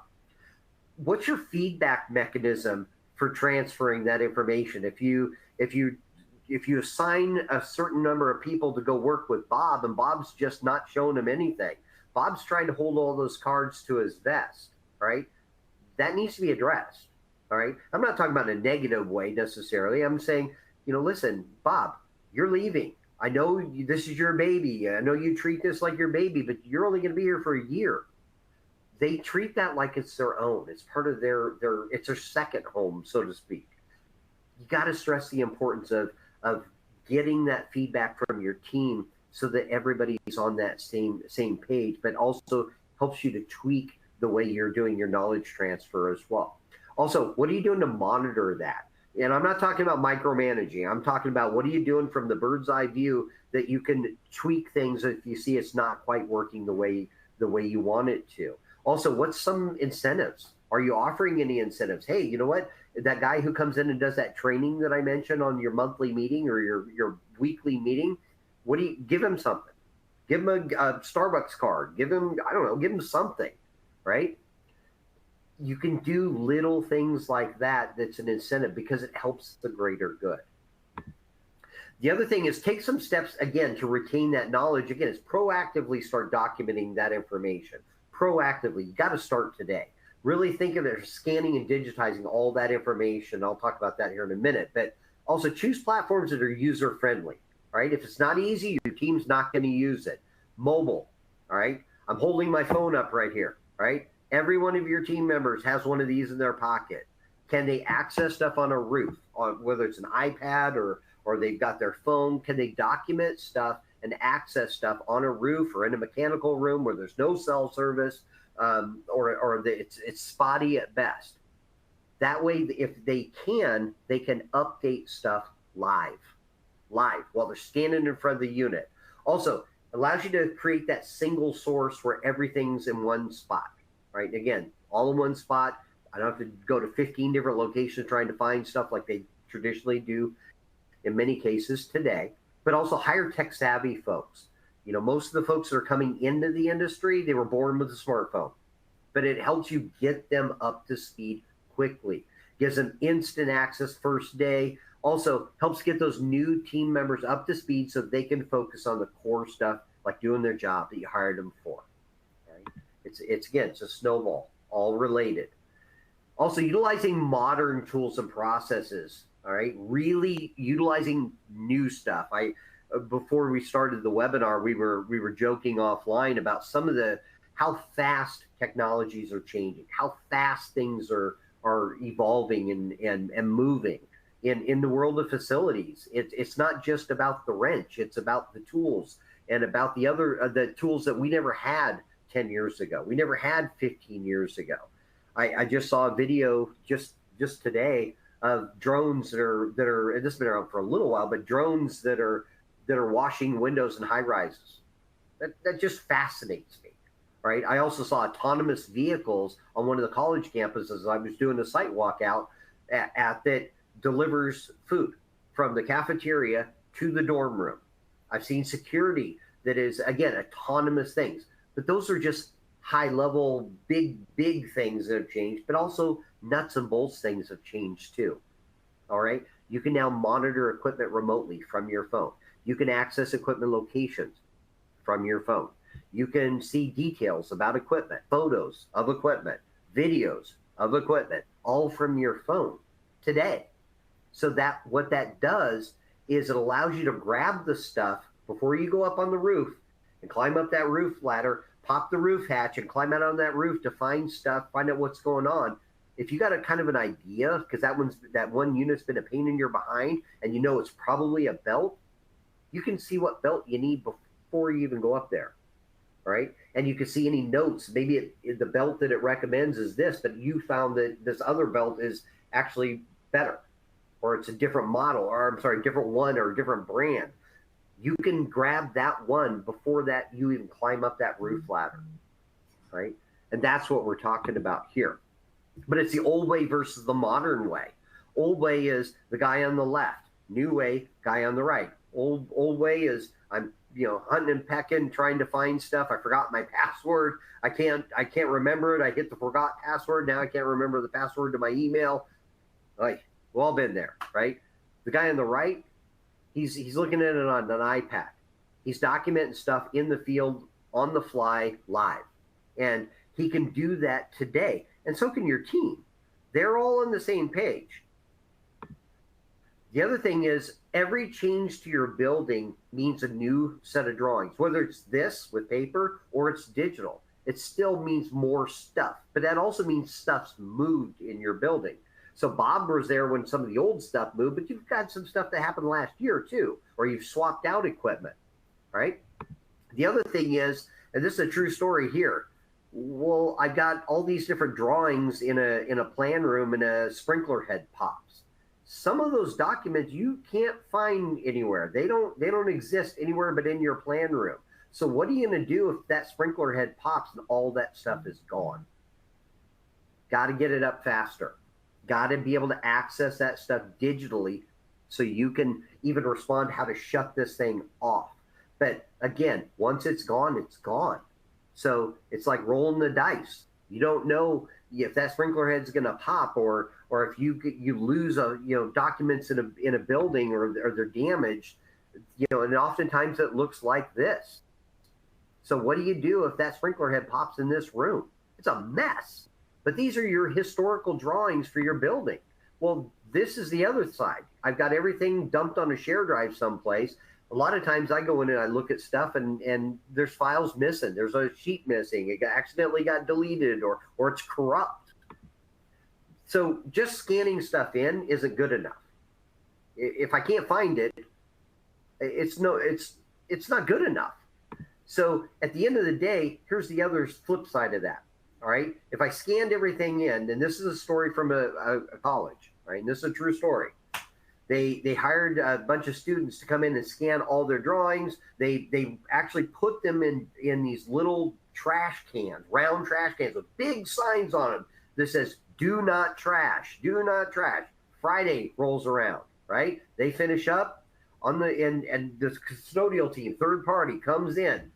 What's your feedback mechanism for transferring that information? If you assign a certain number of people to go work with Bob and Bob's just not showing them anything, Bob's trying to hold all those cards to his vest, right? That needs to be addressed, all right? I'm not talking about in a negative way necessarily. I'm saying, listen, Bob, you're leaving. I know this is your baby. I know you treat this like your baby, but you're only going to be here for a year. They treat that like it's their own. It's part of it's their second home, so to speak. You got to stress the importance of getting that feedback from your team so that everybody's on that same page, but also helps you to tweak the way you're doing your knowledge transfer as well. Also, what are you doing to monitor that? And I'm not talking about micromanaging. I'm talking about what are you doing from the bird's eye view that you can tweak things if you see it's not quite working the way you want it to. Also, what's some incentives? Are you offering any incentives? Hey, you know what? That guy who comes in and does that training that I mentioned on your monthly meeting or your weekly meeting, give him something. Give him a Starbucks card. Give him something, right? You can do little things like that that's an incentive because it helps the greater good. The other thing is take some steps, again, to retain that knowledge. Again, is proactively start documenting that information. Proactively, you got to start today. Really think of it as scanning and digitizing all that information. I'll talk about that here in a minute. But also choose platforms that are user-friendly, right? If it's not easy, your team's not going to use it. Mobile, all right? I'm holding my phone up right here, right? Every one of your team members has one of these in their pocket. Can they access stuff on a roof, whether it's an iPad or they've got their phone? Can they document stuff and access stuff on a roof or in a mechanical room where there's no cell service, or it's spotty at best? That way, if they can update stuff live while they're standing in front of the unit. Also, allows you to create that single source where everything's in one spot, right? Again, all in one spot. I don't have to go to 15 different locations trying to find stuff like they traditionally do in many cases today, but also hire tech savvy folks. Most of the folks that are coming into the industry, they were born with a smartphone, but it helps you get them up to speed quickly, gives them instant access first day. Also helps get those new team members up to speed so they can focus on the core stuff, like doing their job that you hired them for. Right? It's again, it's a snowball, all related. Also, utilizing modern tools and processes. All right, really utilizing new stuff. Before we started the webinar, we were joking offline about some of the how fast technologies are changing, how fast things are evolving and moving in the world of facilities. It's not just about the wrench, it's about the tools and about the other the tools that we never had 10 years ago, we never had 15 years ago. I just saw a video just today of drones that are and this has been around for a little while, but drones that are washing windows in high rises. That just fascinates me. Right. I also saw autonomous vehicles on one of the college campuses. I was doing a site walkout at that delivers food from the cafeteria to the dorm room. I've seen security that is, again, autonomous things, but those are just high level, big things that have changed, but also nuts and bolts things have changed too. All right. You can now monitor equipment remotely from your phone. You can access equipment locations from your phone. You can see details about equipment, photos of equipment, videos of equipment, all from your phone today. So that what that does is it allows you to grab the stuff before you go up on the roof and climb up that roof ladder, pop the roof hatch and climb out on that roof to find stuff, find out what's going on. If you got a kind of an idea, because that one unit's been a pain in your behind and you know it's probably a belt, you can see what belt you need before you even go up there. Right? And you can see any notes. Maybe the belt that it recommends is this, but you found that this other belt is actually better, or it's a different model, or I'm sorry, different one or a different brand. You can grab that one before that you even climb up that roof ladder, right? And that's what we're talking about here. But it's the old way versus the modern way. Old way is the guy on the left. New way, guy on the right. Old way is I'm hunting and pecking, trying to find stuff. I forgot my password. I can't remember it. I hit the forgot password. Now I can't remember the password to my email. Like, we've all been there, right? The guy on the right, he's looking at it on an iPad. He's documenting stuff in the field, on the fly, live. And he can do that today. And so can your team. They're all on the same page. The other thing is every change to your building means a new set of drawings, whether it's this with paper or it's digital. It still means more stuff, but that also means stuff's moved in your building. So Bob was there when some of the old stuff moved, but you've got some stuff that happened last year too, or you've swapped out equipment, right? The other thing is, and this is a true story here, well, I've got all these different drawings in a plan room and a sprinkler head pops. Some of those documents you can't find anywhere. They don't exist anywhere but in your plan room. So what are you going to do if that sprinkler head pops and all that stuff is gone? Got to get it up faster. Got to be able to access that stuff digitally so you can even respond how to shut this thing off. But again, once it's gone, it's gone. So it's like rolling the dice. You don't know if that sprinkler head's going to pop, or if you lose documents in a building or they're damaged, and oftentimes it looks like this. So what do you do if that sprinkler head pops in this room? It's a mess. But these are your historical drawings for your building. Well, this is the other side. I've got everything dumped on a share drive someplace. A lot of times I go in and I look at stuff and there's files missing. There's a sheet missing. It accidentally got deleted or it's corrupt. So just scanning stuff in isn't good enough. If I can't find it, it's not good enough. So at the end of the day, here's the other flip side of that. All right. If I scanned everything in, and this is a story from a college, right? And this is a true story. They hired a bunch of students to come in and scan all their drawings. They actually put them in these little trash cans, round trash cans with big signs on them that says, "Do not trash, do not trash." Friday rolls around, right? They finish up on and the custodial team, third party, comes in,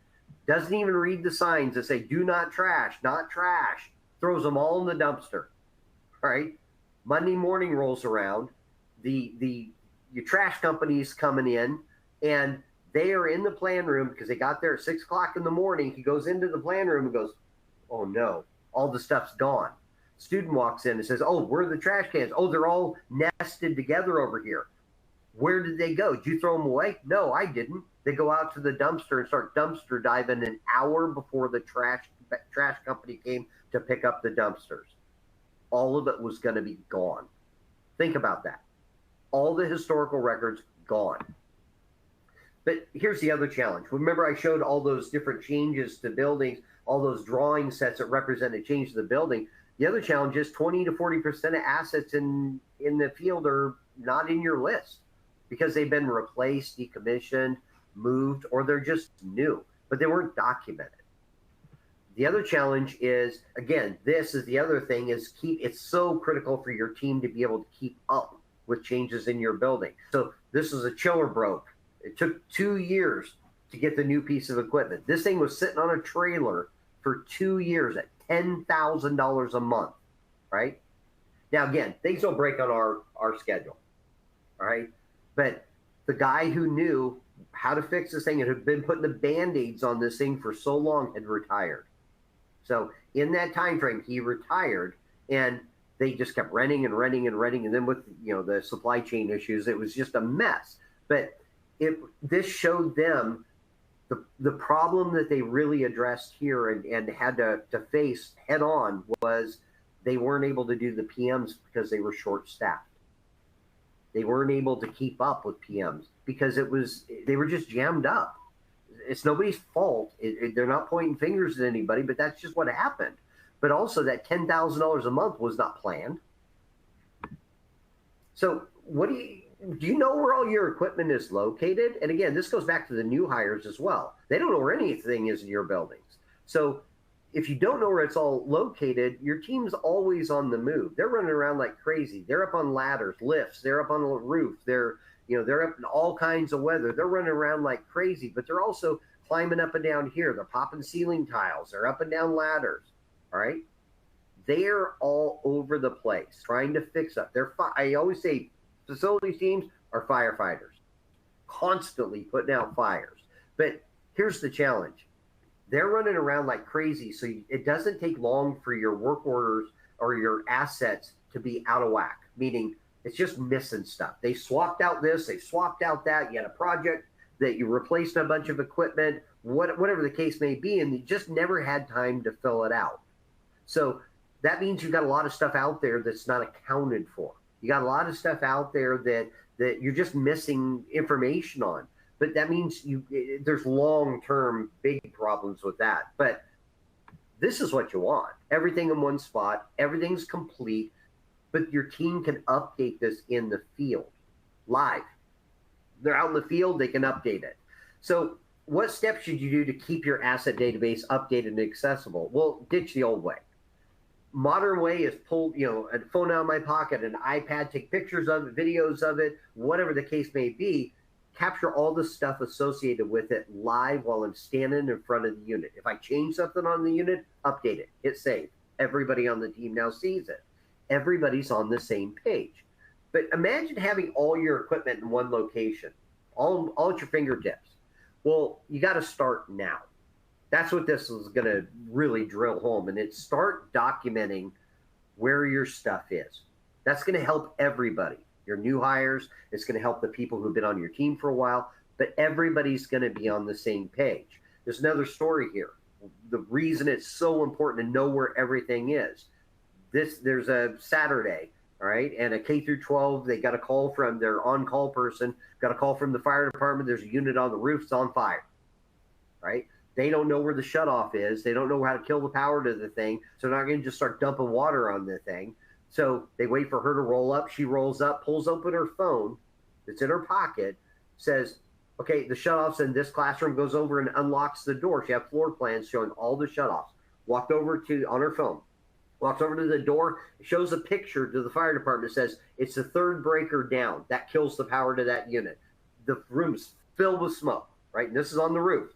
doesn't even read the signs that say "Do not trash," not trash, throws them all in the dumpster, right? Monday morning rolls around. The your trash company's coming in, and they are in the plan room because they got there at 6 o'clock in the morning. He goes into the plan room and goes, "Oh no, all the stuff's gone." Student walks in and says, "Oh, where are the trash cans? Oh, they're all nested together over here. Where did they go? Did you throw them away?" "No, I didn't." They go out to the dumpster and start dumpster diving an hour before the trash company came to pick up the dumpsters. All of it was going to be gone. Think about that. All the historical records gone. But here's the other challenge. Remember, I showed all those different changes to buildings, all those drawing sets that represented change to the building. The other challenge is 20 to 40% of assets in the field are not in your list because they've been replaced, decommissioned, moved, or they're just new, but they weren't documented. The other challenge is, again, this is the other thing, is it's so critical for your team to be able to keep up with changes in your building. So this is a chiller broke. It took 2 years to get the new piece of equipment. This thing was sitting on a trailer for 2 years at $10,000 a month, right? Now, again, things don't break on our schedule, all right? But the guy who knew how to fix this thing and had been putting the Band-Aids on this thing for so long had retired. So in that time frame, he retired, and they just kept renting and renting and renting. And then with the supply chain issues, it was just a mess. But this showed them the problem that they really addressed here and had to face head on was they weren't able to do the PMs because they were short staffed. They weren't able to keep up with PMs because they were just jammed up. It's nobody's fault. They're not pointing fingers at anybody, but that's just what happened. But also that $10,000 a month was not planned. So do you know where all your equipment is located? And again, this goes back to the new hires as well. They don't know where anything is in your buildings. So if you don't know where it's all located, your team's always on the move. They're running around like crazy. They're up on ladders, lifts. They're up on the roof. They're up in all kinds of weather. They're running around like crazy, but they're also climbing up and down here. They're popping ceiling tiles. They're up and down ladders. All right. They're all over the place trying to fix up. I always say facilities teams are firefighters, constantly putting out fires. But here's the challenge. They're running around like crazy. So it doesn't take long for your work orders or your assets to be out of whack, meaning it's just missing stuff. They swapped out this, they swapped out that. You had a project that you replaced a bunch of equipment, whatever the case may be, and you just never had time to fill it out. So that means you've got a lot of stuff out there that's not accounted for. You got a lot of stuff out there that you're just missing information on. But that means there's long-term big problems with that. But this is what you want. Everything in one spot, everything's complete, but your team can update this in the field, live. They're out in the field, they can update it. So what steps should you do to keep your asset database updated and accessible? Well, ditch the old way. Modern way is pull, a phone out of my pocket, an iPad, take pictures of it, videos of it, whatever the case may be, capture all the stuff associated with it live while I'm standing in front of the unit. If I change something on the unit, update it, hit save. Everybody on the team now sees it. Everybody's on the same page. But imagine having all your equipment in one location, all at your fingertips. Well, you got to start now. That's what this is going to really drill home. And it's start documenting where your stuff is. That's going to help everybody. Your new hires, it's going to help the people who've been on your team for a while, but everybody's going to be on the same page. There's another story here. The reason it's so important to know where everything is. There's a Saturday, all right, and a K through 12, they got a call from their on-call person, got a call from the fire department, there's a unit on the roof, it's on fire, right? They don't know where the shutoff is. They don't know how to kill the power to the thing, so they're not going to just start dumping water on the thing. So they wait for her to roll up. She rolls up, pulls open her phone that's in her pocket, says, okay, the shutoff's in this classroom, goes over and unlocks the door. She had floor plans showing all the shutoffs. Walked over on her phone, walks over to the door, shows a picture to the fire department, says, it's the third breaker down. That kills the power to that unit. The room's filled with smoke, right? And this is on the roof.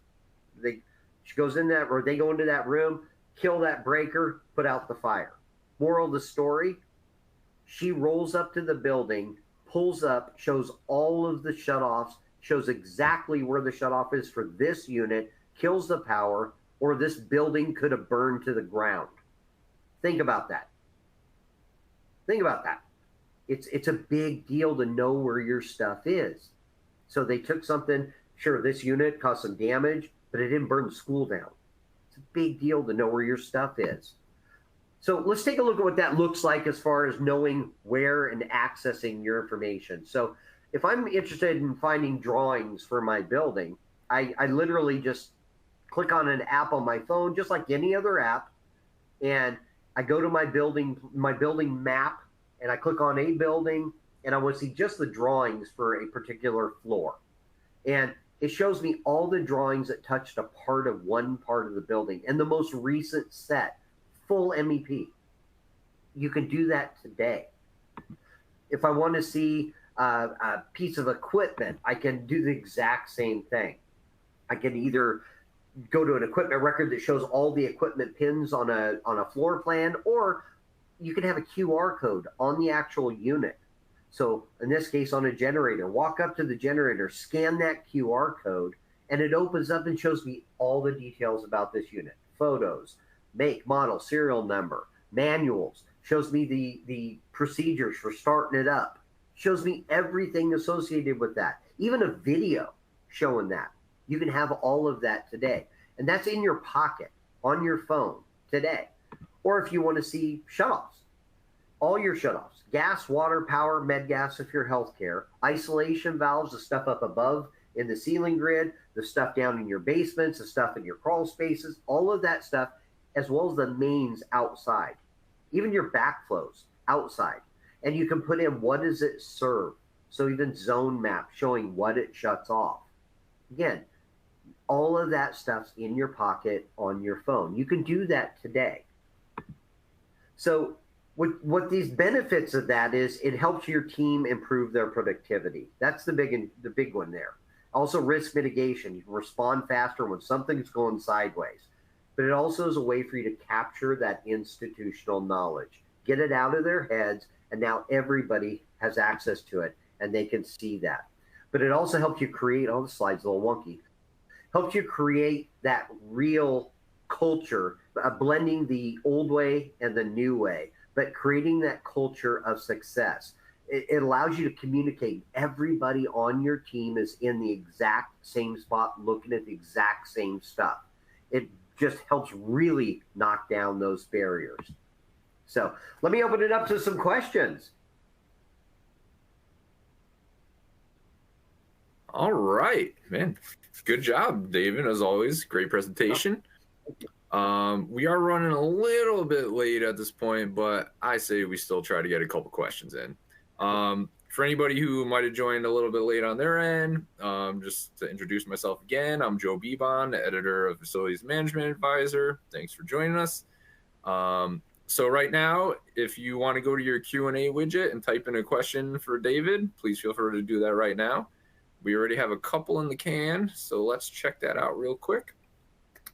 She goes in that, or they go into that room, kill that breaker, put out the fire. Moral of the story, she rolls up to the building pulls up, shows all of the shutoffs, shows exactly where the shutoff is for this unit, kills the power, or this building could have burned to the ground. Think about that. Think about that. It's a big deal to know where your stuff is. So they took something, sure, this unit caused some damage, but it didn't burn the school down. It's a big deal to know where your stuff is. So let's take a look at what that looks like as far as knowing where and accessing your information. So if I'm interested in finding drawings for my building, I literally just click on an app on my phone, just like any other app, and I go to my building map, and I click on a building, and I want to see just the drawings for a particular floor. And it shows me all the drawings that touched a part of one part of the building and the most recent set, full MEP. You can do that today. If I want to see a piece of equipment, I can do the exact same thing. I can either go to an equipment record that shows all the equipment pins on a floor plan, or you can have a QR code on the actual unit. So in this case, on a generator, walk up to the generator, scan that QR code, and it opens up and shows me all the details about this unit. Photos, make, model, serial number, manuals, shows me the procedures for starting it up, shows me everything associated with that, even a video showing that. You can have all of that today. And that's in your pocket, on your phone today. Or if you want to see shutoffs, all your shutoffs, gas, water, power, med gas if you're healthcare, isolation valves, the stuff up above in the ceiling grid, the stuff down in your basements, the stuff in your crawl spaces, all of that stuff, as well as the mains outside, even your backflows outside. And you can put in what does it serve. So even zone map showing what it shuts off. Again, all of that stuff's in your pocket on your phone. You can do that today. So what these benefits of that is, it helps your team improve their productivity. That's the big one there. Also risk mitigation. You can respond faster when something's going sideways. But it also is a way for you to capture that institutional knowledge, get it out of their heads, and now everybody has access to it and they can see that. But it also helps you create, oh, the slide's a little wonky, helps you create that real culture, blending the old way and the new way, but creating that culture of success. It allows you to communicate. Everybody on your team is in the exact same spot, looking at the exact same stuff. It just helps really knock down those barriers. So let me open it up to some questions. All right, man. Good job, David, as always. Great presentation. We are running a little bit late at this point, but I say we still try to get a couple questions in. For anybody who might have joined a little bit late on their end, just to introduce myself again, I'm Joe Bebon, editor of Facilities Management Advisor. Thanks for joining us. So right now, if you want to go to your Q&A widget and type in a question for David, please feel free to do that right now. We already have a couple in the can, so let's check that out real quick.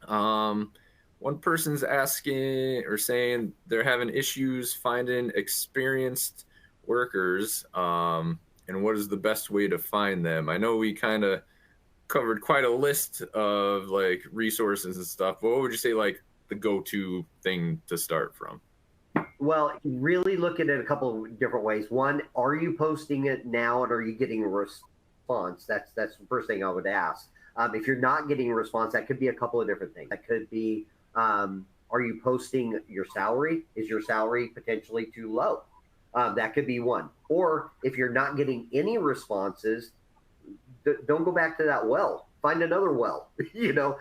One person's asking or saying they're having issues finding experienced workers, and what is the best way to find them? I know we kind of covered quite a list of like resources and stuff, but what would you say like the go-to thing to start from? Well, really look at it a couple of different ways. One, are you posting it now and are you getting a response? That's the first thing I would ask. If you're not getting a response, that could be a couple of different things. That could be, are you posting your salary? Is your salary potentially too low? That could be one. Or if you're not getting any responses, don't go back to that well. Find another well. You know,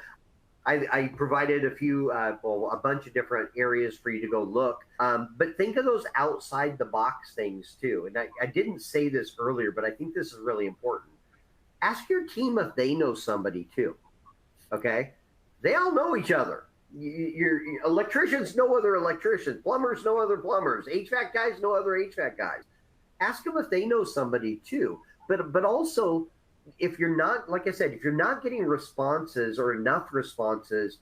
I provided a bunch of different areas for you to go look. But think of those outside the box things too. And I didn't say this earlier, but I think this is really important. Ask your team if they know somebody too. Okay? They all know each other. Your electricians know other electricians, plumbers know other plumbers, HVAC guys know other HVAC guys. Ask them if they know somebody too. But also, if you're not, like I said, if you're not getting responses or enough responses,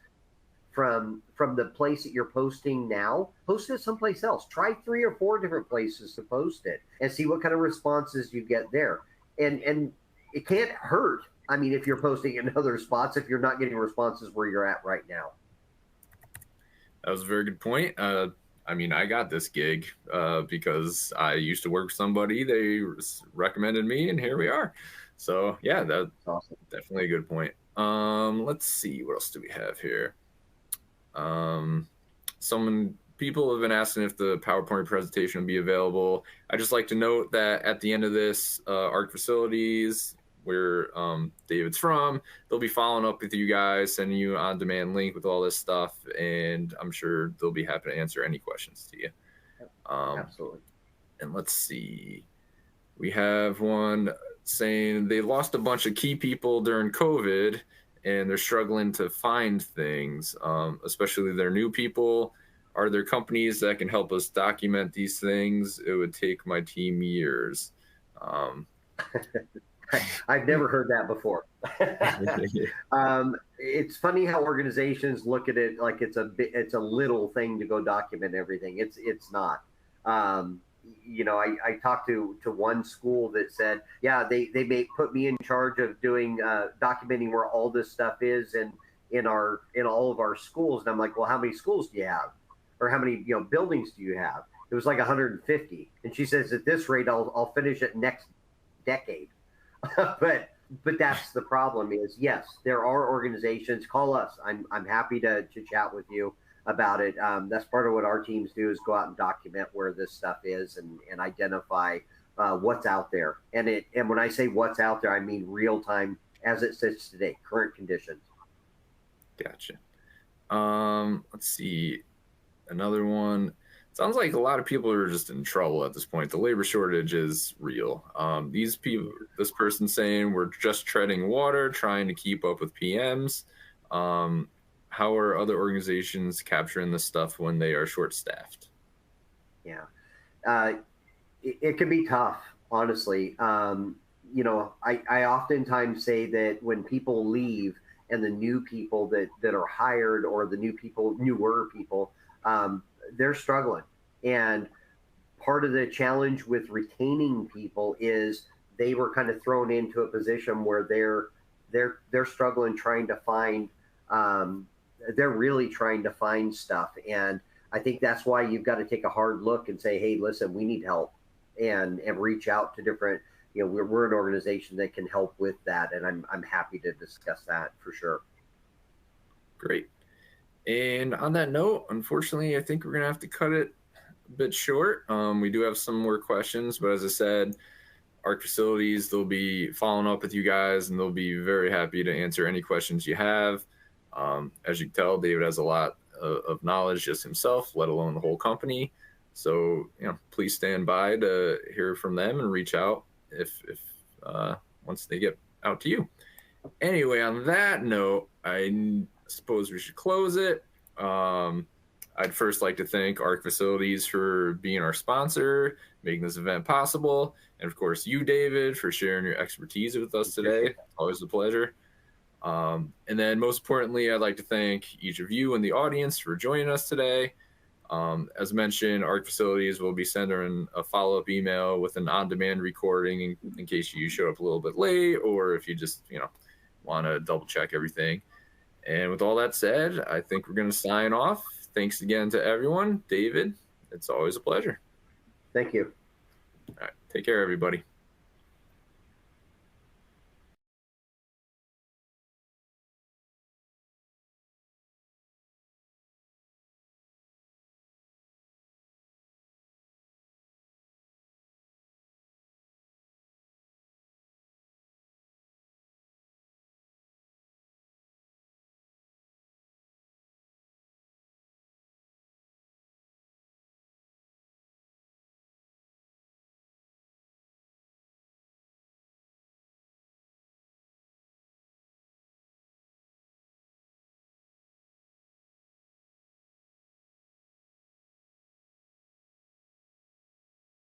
from the place that you're posting now. Post it someplace else. Try 3 or 4 different places to post it and see what kind of responses you get there. And it can't hurt. I mean, if you're posting in other spots, if you're not getting responses where you're at right now. That was a very good point. I mean, I got this gig because I used to work with somebody. They recommended me, and here we are. So yeah, that's awesome. Definitely a good point. Let's see, what else do we have here? People have been asking if the PowerPoint presentation will be available. I just like to note that at the end of this, ARC Facilities, where David's from, they'll be following up with you guys, sending you an on-demand link with all this stuff, and I'm sure they'll be happy to answer any questions to you. Absolutely. And let's see. We have one saying they lost a bunch of key people during COVID, and they're struggling to find things, especially their new people. Are there companies that can help us document these things? It would take my team years. I've never heard that before. It's funny how organizations look at it like it's a little thing to go document everything. It's not. You know, I talked to one school that said, yeah, they may put me in charge of doing documenting where all this stuff is in all of our schools. And I'm like, well, how many schools do you have, or how many buildings do you have? It was like 150, and she says, at this rate, I'll finish it next decade. but that's the problem. Is yes, there are organizations. Call us. I'm happy to chat with you about it. That's part of what our teams do, is go out and document where this stuff is and identify what's out there. And when I say what's out there, I mean real time as it sits today, current conditions. Gotcha. Let's see. Another one. Sounds like a lot of people are just in trouble at this point. The labor shortage is real. These people, this person saying we're just treading water, trying to keep up with PMs. How are other organizations capturing this stuff when they are short-staffed? Yeah, it can be tough, honestly. I oftentimes say that when people leave and the new people that are hired, or the newer people, they're struggling. And part of the challenge with retaining people is they were kind of thrown into a position where they're struggling, trying to find, they're really trying to find stuff. And I think that's why you've got to take a hard look and say, hey, listen, we need help, and reach out to different, we're an organization that can help with that. And I'm happy to discuss that for sure. Great. And on that note, unfortunately, I think we're going to have to cut it a bit short. We do have some more questions, but as I said, ARC Facilities, they'll be following up with you guys, and they'll be very happy to answer any questions you have. As you can tell, David has a lot of knowledge just himself, let alone the whole company. So, please stand by to hear from them and reach out if once they get out to you. Anyway, on that note, I suppose we should close it. I'd first like to thank ARC Facilities for being our sponsor, making this event possible, and of course you, David, for sharing your expertise with us today. Always a pleasure. And then most importantly, I'd like to thank each of you in the audience for joining us today. As mentioned, ARC Facilities will be sending a follow-up email with an on-demand recording in case you showed up a little bit late, or if you just, want to double check everything. And with all that said, I think we're going to sign off. Thanks again to everyone. David, it's always a pleasure. Thank you. All right. Take care, everybody.